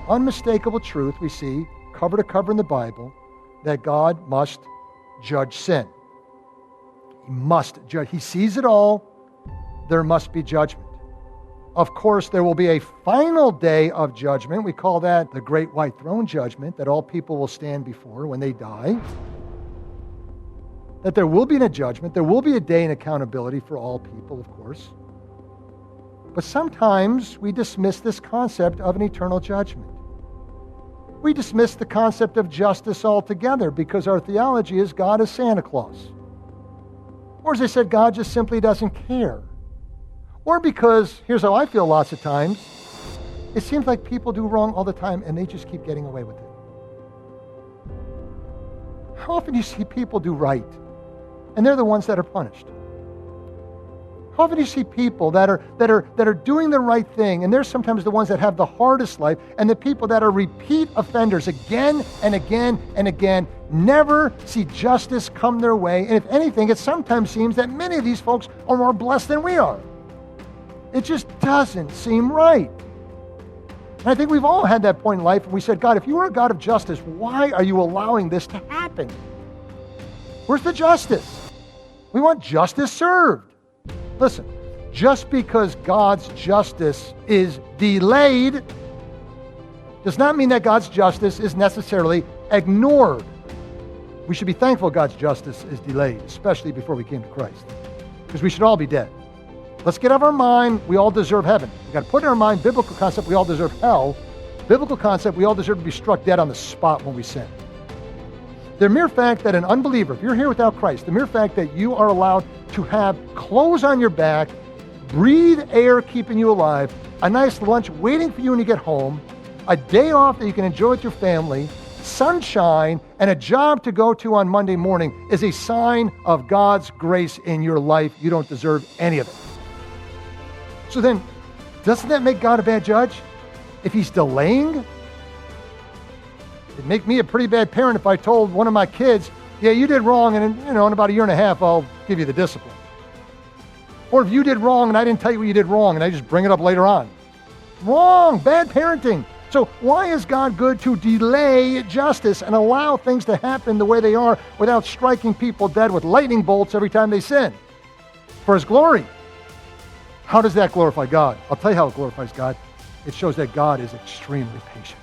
unmistakable truth we see cover to cover in the Bible that God must judge sin. He must judge. He sees it all. There must be judgment. Of course, there will be a final day of judgment. We call that the Great White Throne Judgment, that all people will stand before when they die. That there will be a judgment. There will be a day in accountability for all people, of course. But sometimes we dismiss this concept of an eternal judgment. We dismiss the concept of justice altogether because our theology is God is Santa Claus. Or as I said, God just simply doesn't care. Or because, here's how I feel lots of times, it seems like people do wrong all the time and they just keep getting away with it. How often do you see people do right and they're the ones that are punished? How often do you see people that are doing the right thing, and they're sometimes the ones that have the hardest life, and the people that are repeat offenders again and again and again never see justice come their way? And if anything, it sometimes seems that many of these folks are more blessed than we are. It just doesn't seem right. And I think we've all had that point in life, and we said, God, if you are a God of justice, why are you allowing this to happen? Where's the justice? We want justice served. Listen, just because God's justice is delayed does not mean that God's justice is necessarily ignored. We should be thankful God's justice is delayed, especially before we came to Christ, because we should all be dead. Let's get out of our mind, we all deserve heaven. We've got to put in our mind, biblical concept, we all deserve hell. Biblical concept, we all deserve to be struck dead on the spot when we sin. The mere fact that an unbeliever, if you're here without Christ, the mere fact that you are allowed to have clothes on your back, breathe air keeping you alive, a nice lunch waiting for you when you get home, a day off that you can enjoy with your family, sunshine, and a job to go to on Monday morning is a sign of God's grace in your life. You don't deserve any of it. So then, doesn't that make God a bad judge? If he's delaying? It'd make me a pretty bad parent if I told one of my kids, yeah, you did wrong, and in about a year and a half, I'll give you the discipline. Or if you did wrong and I didn't tell you what you did wrong, and I just bring it up later on. Wrong, bad parenting. So why is God good to delay justice and allow things to happen the way they are without striking people dead with lightning bolts every time they sin? For his glory. How does that glorify God? I'll tell you how it glorifies God. It shows that God is extremely patient.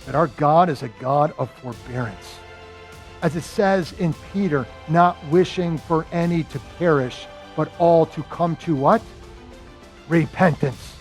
That our God is a God of forbearance. As it says in Peter, not wishing for any to perish, but all to come to what? Repentance.